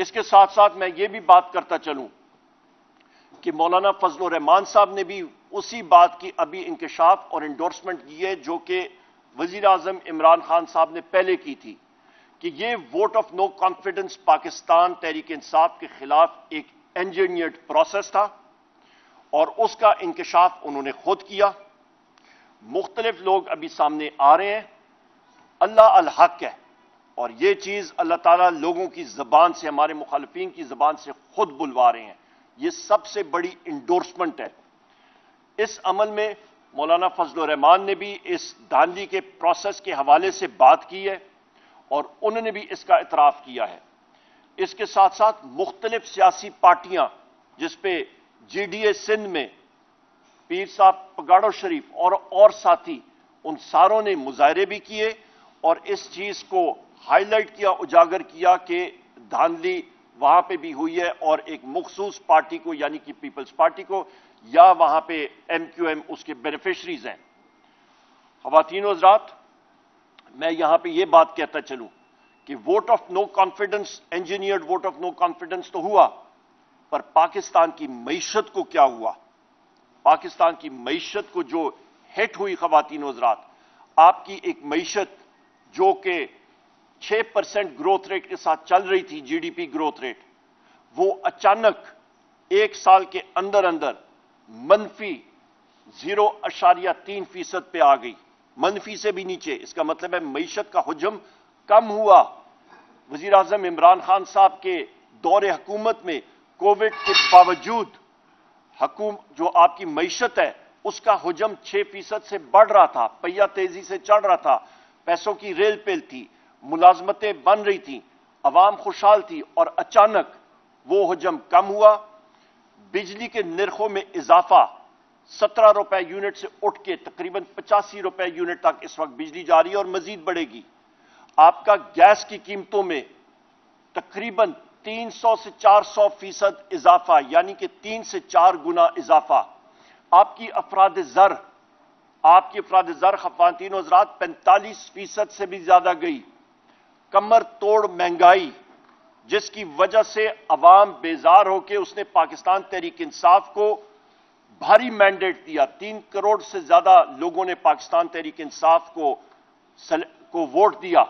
اس کے ساتھ ساتھ میں یہ بھی بات کرتا چلوں کہ مولانا فضل الرحمان صاحب نے بھی اسی بات کی ابھی انکشاف اور انڈورسمنٹ کی ہے جو کہ وزیر اعظم عمران خان صاحب نے پہلے کی تھی کہ یہ vote of no confidence Pakistan Tehreek Insaf کے خلاف ایک انجینئرڈ پروسیس تھا اور اس کا انکشاف انہوں نے خود کیا. مختلف لوگ ابھی سامنے آ رہے ہیں. اللہ الحق ہے اور یہ چیز اللہ تعالیٰ لوگوں کی زبان سے, ہمارے مخالفین کی زبان سے خود بلوا رہے ہیں. یہ سب سے بڑی انڈورسمنٹ ہے. اس عمل میں مولانا فضل الرحمان نے بھی اس دھاندلی کے پروسیس کے حوالے سے بات کی ہے اور انہوں نے بھی اس کا اعتراف کیا ہے. اس کے ساتھ ساتھ مختلف سیاسی پارٹیاں جس پہ جی ڈی اے سندھ میں پیر صاحب پگاڑو شریف اور ساتھی, ان ساروں نے مظاہرے بھی کیے اور اس چیز کو ہائی لائٹ کیا, اجاگر کیا کہ دھاندلی وہاں پہ بھی ہوئی ہے اور ایک مخصوص پارٹی کو یعنی کہ پیپلز پارٹی کو یا وہاں پہ ایم کیو ایم اس کے بینیفیشریز ہیں. خواتین و حضرات, میں یہاں پہ یہ بات کہتا چلوں کہ vote of no confidence, engineered vote of no confidence تو ہوا, پر پاکستان کی معیشت کو کیا ہوا؟ پاکستان کی معیشت کو جو ہٹ ہوئی خواتین و حضرات, آپ کی ایک معیشت جو کہ 6% گروتھ ریٹ کے ساتھ چل رہی تھی, G D P growth rate, وہ اچانک ایک سال کے اندر اندر منفی 0.3% پہ آ گئی, منفی سے بھی نیچے. اس کا مطلب ہے معیشت کا حجم کم ہوا. وزیر اعظم عمران خان صاحب کے دور حکومت میں کووڈ کے باوجود جو آپ کی معیشت ہے اس کا حجم 6% سے بڑھ رہا تھا, پہیہ تیزی سے چڑھ رہا تھا, پیسوں کی ریل پیل تھی, ملازمتیں بن رہی تھیں, عوام خوشحال تھی, اور اچانک وہ حجم کم ہوا. بجلی کے نرخوں میں اضافہ 17 روپے یونٹ سے اٹھ کے تقریباً 85 روپے یونٹ تک اس وقت بجلی جاری ہے اور مزید بڑھے گی. آپ کا گیس کی قیمتوں میں تقریباً 300 سے 400% اضافہ, یعنی کہ 3 سے 4 گنا اضافہ. آپ کی افراد زر خواتین و حضرات 45% سے بھی زیادہ گئی. کمر توڑ مہنگائی جس کی وجہ سے عوام بیزار ہو کے اس نے پاکستان تحریک انصاف کو بھاری مینڈیٹ دیا. 3 کروڑ سے زیادہ لوگوں نے پاکستان تحریک انصاف کو ووٹ دیا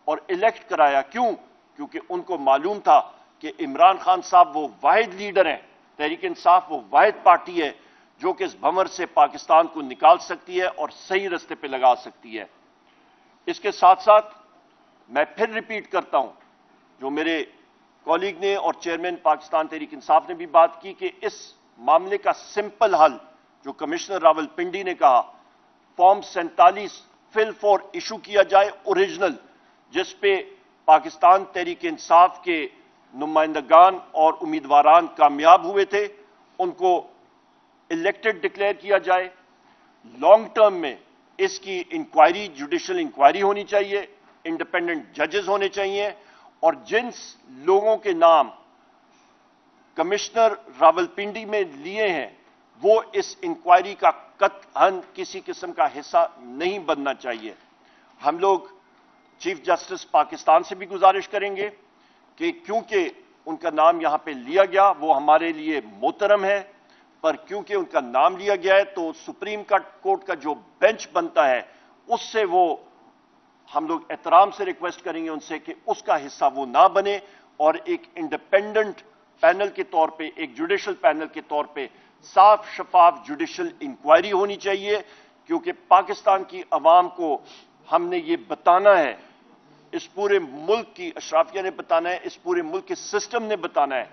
اور الیکٹ کرایا. کیوں؟ کیونکہ ان کو معلوم تھا کہ عمران خان صاحب وہ واحد لیڈر ہیں, تحریک انصاف وہ واحد پارٹی ہے جو کہ اس بھنور سے پاکستان کو نکال سکتی ہے اور صحیح رستے پہ لگا سکتی ہے. اس کے ساتھ ساتھ میں پھر ریپیٹ کرتا ہوں جو میرے کولیگ نے اور چیئرمین پاکستان تحریک انصاف نے بھی بات کی کہ اس معاملے کا سمپل حل جو کمشنر راول پنڈی نے کہا, فارم 47 فل 4 ایشو کیا جائے اوریجنل, جس پہ پاکستان تحریک انصاف کے نمائندگان اور امیدواران کامیاب ہوئے تھے, ان کو الیکٹڈ ڈکلیئر کیا جائے. لانگ ٹرم میں اس کی انکوائری, جوڈیشل انکوائری ہونی چاہیے, انڈیپینڈنٹ ججز ہونے چاہیے, اور جن لوگوں کے نام کمشنر راول پنڈی میں لیے ہیں وہ اس انکوائری کا قطعاً کسی قسم کا حصہ نہیں بننا چاہیے. ہم لوگ چیف جسٹس پاکستان سے بھی گزارش کریں گے کہ کیونکہ ان کا نام یہاں پہ لیا گیا وہ ہمارے لیے محترم ہے, پر کیونکہ ان کا نام لیا گیا ہے تو سپریم کورٹ کا جو بینچ بنتا ہے اس سے وہ ہم لوگ احترام سے ریکویسٹ کریں گے ان سے کہ اس کا حصہ وہ نہ بنے اور ایک انڈیپینڈنٹ پینل کے طور پہ, ایک جوڈیشل پینل کے طور پہ صاف شفاف جوڈیشل انکوائری ہونی چاہیے. کیونکہ پاکستان کی عوام کو ہم نے یہ بتانا ہے, اس پورے ملک کی اشرافیہ نے بتانا ہے, اس پورے ملک کے سسٹم نے بتانا ہے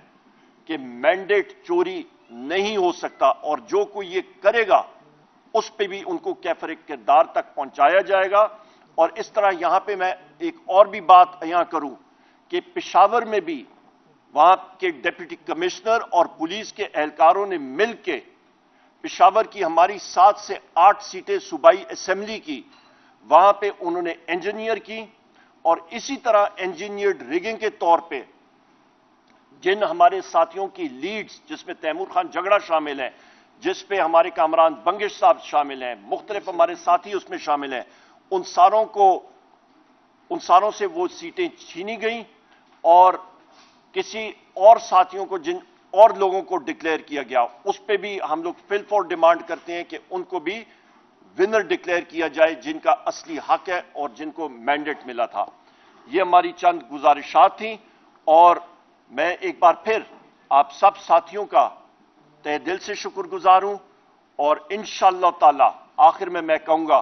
کہ مینڈیٹ چوری نہیں ہو سکتا, اور جو کوئی یہ کرے گا اس پہ بھی ان کو کیفر کردار تک پہنچایا جائے گا. اور اس طرح یہاں پہ میں ایک اور بھی بات یہاں کروں کہ پشاور میں بھی وہاں کے ڈپٹی کمشنر اور پولیس کے اہلکاروں نے مل کے پشاور کی ہماری 7 سے 8 سیٹیں صوبائی اسمبلی کی, وہاں پہ انہوں نے انجینئر کی, اور اسی طرح انجینئرڈ ریگنگ کے طور پہ جن ہمارے ساتھیوں کی لیڈز جس میں تیمور خان جھگڑا شامل ہے, جس پہ ہمارے کامران بنگش صاحب شامل ہیں, مختلف ہمارے ساتھی اس میں شامل ہیں, ان ساروں سے وہ سیٹیں چھینی گئیں اور किसी और साथियों को, जिन और लोगों को डिक्लेयर किया गया, उस पे भी हम लोग फिल फॉर डिमांड करते हैं कि उनको भी विनर डिक्लेयर किया जाए, जिनका असली हक है और जिनको मैंडेट मिला था। ये हमारी चंद गुजारिशात थी और मैं एक बार फिर आप सब साथियों का तहे दिल से शुक्रगुजार हूं और इंशाअल्लाह ताला आखिर में मैं कहूंगा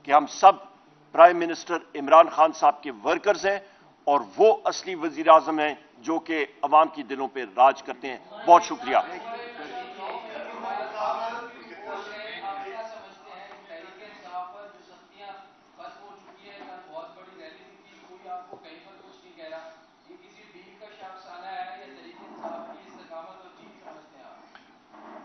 कि हम सब प्राइम मिनिस्टर इमरान खान साहब के वर्कर्स हैं और वो असली वजीर आजम हैं जो कि अवाम की दिलों पर राज करते हैं। बहुत शुक्रिया।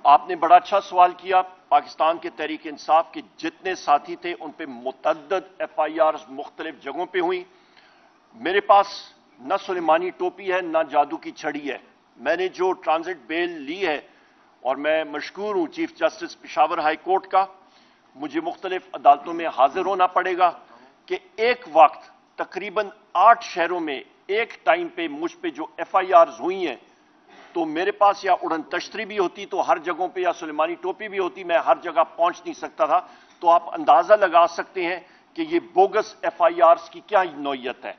आपने बड़ा अच्छा सवाल किया। पाकिस्तान के तहरीक इंसाफ के जितने साथी थे उन पर मुतअद्दिद FIR मुख्तलिफ जगहों पे हुई। मेरे पास न सुलेमानी टोपी है न जादू की छड़ी है। मैंने जो ट्रांजिट बेल ली है, और मैं मशकूर हूं chief justice Peshawar high court का, मुझे मुख्तलिफ अदालतों में हाजिर होना पड़ेगा कि एक वक्त तकरीबन 8 शहरों में एक टाइम पे मुझ पे जो FIRs हुई हैं, तो मेरे पास या उड़न तश्तरी भी होती तो हर जगहों पे, या सुलेमानी टोपी भी होती, मैं हर जगह पहुंच नहीं सकता था। तो आप अंदाजा लगा सकते हैं कि ये बोगस FIRs की क्या नौयत है।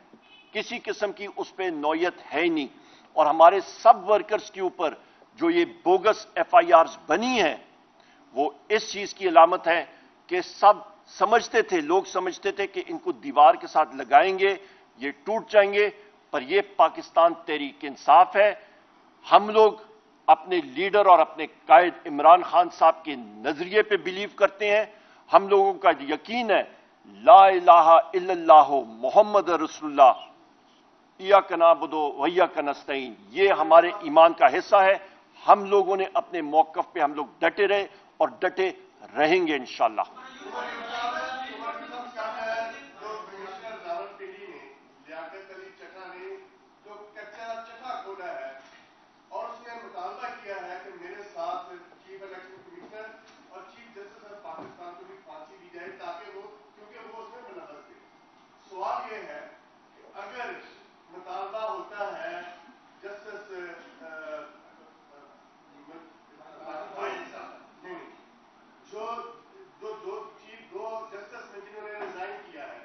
किसी किस्म की उस पर नौयत है ही नहीं। और हमारे सब वर्कर्स के ऊपर जो ये बोगस FIRs बनी है, वो इस चीज की अलामत है कि सब समझते थे, लोग समझते थे कि इनको दीवार के साथ लगाएंगे, ये टूट जाएंगे, पर ये पाकिस्तान तहरीक इंसाफ है। हम लोग अपने लीडर और अपने कायद इमरान खान साहब के नजरिए पे बिलीव करते हैं। हम लोगों का यकीन है ला इलाहा इल्लल्लाह मोहम्मद रसूलुल्लाह इय्याक नअबुदु व इय्याक नस्तईन, ये हमारे ईमान का हिस्सा है। हम लोगों ने अपने मौक़िफ़ पे हम लोग डटे रहे और डटे रहेंगे इंशाअल्लाह। सवाल यह है कि अगर मुतालबा होता है जस्टिस जो दो जस्टिस ने जिन्होंने रिजाइन किया है,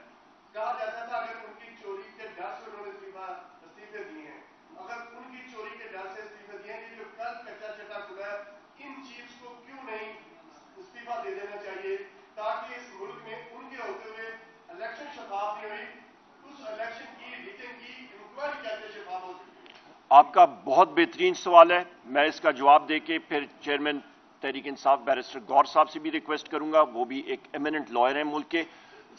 कहा जाता था अगर उनकी चोरी के डर से उन्होंने इस्तीफे दिए हैं, अगर उनकी चोरी के डर से इस्तीफे दिए हैं, जो कल कच्चा चटा खुला है, इन चीफ्स को क्यों नहीं इस्तीफा दे देना चाहिए ताकि इस मुल्क में उनके होते हुए इलेक्शन शफाफ नहीं हुई, उस इलेक्शन की रिटर्न की इंक्वायरी कैसे शफाफ हो सकती है? आपका बहुत बेहतरीन सवाल है। मैं इसका जवाब देके फिर चेयरमैन तहरीक इंसाफ बैरिस्टर गौर साहब से भी रिक्वेस्ट करूंगा, वो भी एक एमिनेंट लॉयर हैं मुल्क के।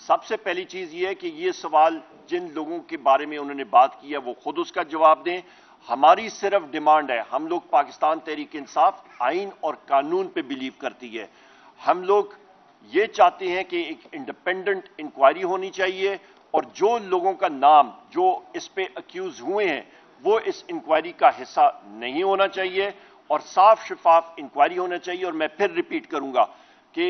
सबसे पहली चीज ये है कि ये सवाल जिन लोगों के बारे में उन्होंने बात की है वो खुद उसका जवाब दें। हमारी सिर्फ डिमांड है, हम लोग पाकिस्तान तहरीक इंसाफ आइन और कानून पे बिलीव करती है। हम लोग ये चाहते हैं कि एक इंडिपेंडेंट इंक्वायरी होनी चाहिए और जो लोगों का नाम जो इस पे अक्यूज हुए हैं वो इस इंक्वायरी का हिस्सा नहीं होना चाहिए और साफ शफाफ इंक्वायरी होना चाहिए। और मैं फिर रिपीट करूंगा कि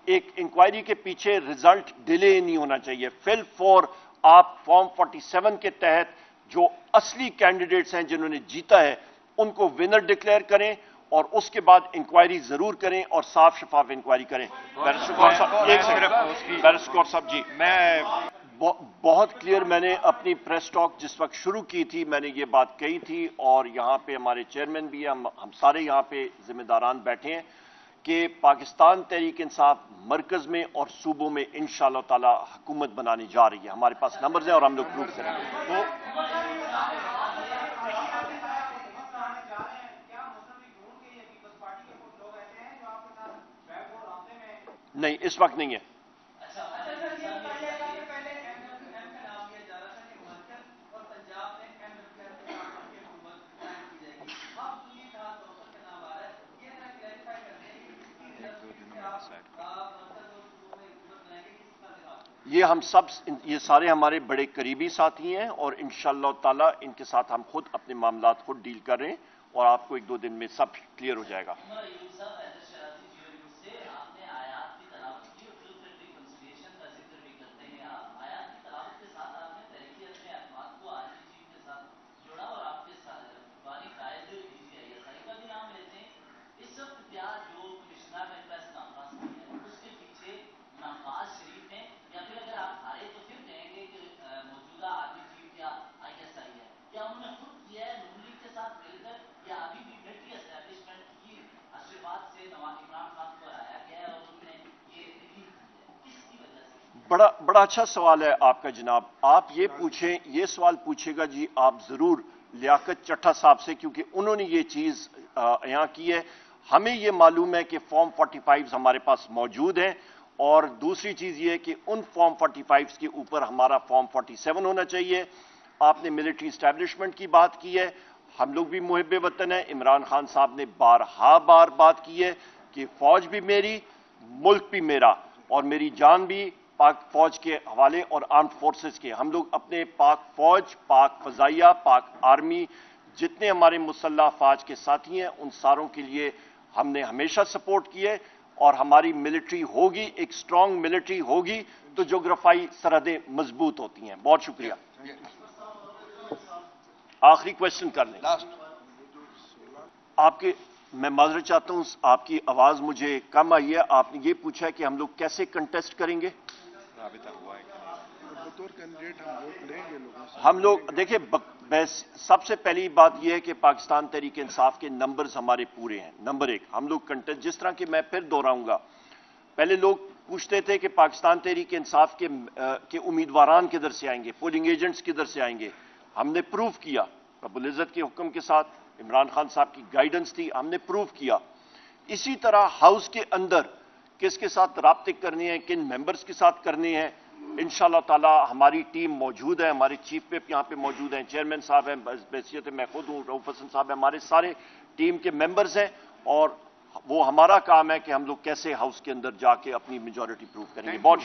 एक इंक्वायरी के पीछे रिजल्ट डिले नहीं होना चाहिए। फिल फॉर आप फॉर्म 47 के तहत जो असली कैंडिडेट्स हैं जिन्होंने जीता है उनको विनर डिक्लेयर करें और उसके बाद इंक्वायरी जरूर करें और साफ शफाफ इंक्वायरी करें। बैरिस्टर गौर साहब, एक सेकंड। बैरिस्टर गौर साहब जी, मैं बहुत क्लियर, मैंने अपनी प्रेस टॉक जिस वक्त शुरू की थी मैंने ये बात कही थी और यहां पे हमारे चेयरमैन भी हैं, हम सारे यहां पे जिम्मेदारान बैठे हैं कि पाकिस्तान तहरीक इंसाफ मरकज में और सूबों में इंशाअल्लाह ताला हुकूमत बनाने जा रही है। हमारे पास नंबर्स हैं और हम लोग प्रूव करेंगे। तो नहीं, इस वक्त नहीं है। ये हम सब, ये सारे हमारे बड़े करीबी साथी हैं और इंशाअल्लाह ताला इनके साथ हम खुद अपने मामलात खुद डील कर रहे हैं और आपको 1-2 दिन में सब क्लियर हो जाएगा। बड़ा अच्छा सवाल है आपका जनाब। आप ये पूछें, ये सवाल पूछेगा जी आप जरूर लियाकत चट्टा साहब से, क्योंकि उन्होंने ये चीज यहाँ की है। हमें ये मालूम है कि फॉर्म 45 हमारे पास मौजूद हैं, और दूसरी चीज ये है कि उन फॉर्म 45 के ऊपर हमारा फॉर्म 47 होना चाहिए। आपने मिलिट्री इस्टेब्लिशमेंट की बात की है, हम लोग भी मुहिब वतन है। इमरान खान साहब ने बारहा बार बात की है कि फौज भी मेरी, मुल्क भी मेरा, और मेरी जान भी पाक फौज के हवाले और आर्म्ड फोर्सेस के। हम लोग अपने पाक फौज, पाक फजाइया, पाक आर्मी, जितने हमारे मुसल्लह अफवाज के साथी हैं, उन सारों के लिए हमने हमेशा सपोर्ट की है। और हमारी मिलिट्री होगी, एक स्ट्रांग मिलिट्री होगी तो जोग्राफाई सरहदें मजबूत होती हैं। बहुत शुक्रिया। आखिरी क्वेश्चन कर लें। आपके, मैं माजरत चाहता हूं, आपकी आवाज मुझे कम आई है। आपने ये पूछा है कि हम लोग कैसे कंटेस्ट करेंगे। हम लोग देखिए, सबसे पहली बात यह है कि पाकिस्तान तहरीक इंसाफ के नंबर्स हमारे पूरे हैं। नंबर एक, हम लोग कंटेस्ट, जिस तरह कि मैं फिर दोहराऊंगा, पहले लोग पूछते थे कि पाकिस्तान तहरीक इंसाफ के उम्मीदवारान किधर से आएंगे, पोलिंग एजेंट्स किधर से आएंगे। हमने प्रूव किया, रब्बुल इज्जत के हुक्म के साथ, इमरान खान साहब की गाइडेंस थी, हमने प्रूव किया। इसी तरह हाउस के अंदर किसके साथ राब्ते करने हैं, किन मेंबर्स के साथ करने हैं, इंशाअल्लाह ताला हमारी टीम मौजूद है। हमारे चीफ विप यहाँ पे मौजूद हैं, चेयरमैन साहब हैं, बहसीयत मैं खुद हूँ, रऊफ हसन साहब हैं, हमारे सारे टीम के मेंबर्स हैं। और वो हमारा काम है कि हम लोग कैसे हाउस के अंदर जाके अपनी मेजॉरिटी प्रूव करेंगे। बहुत शुक्रिया।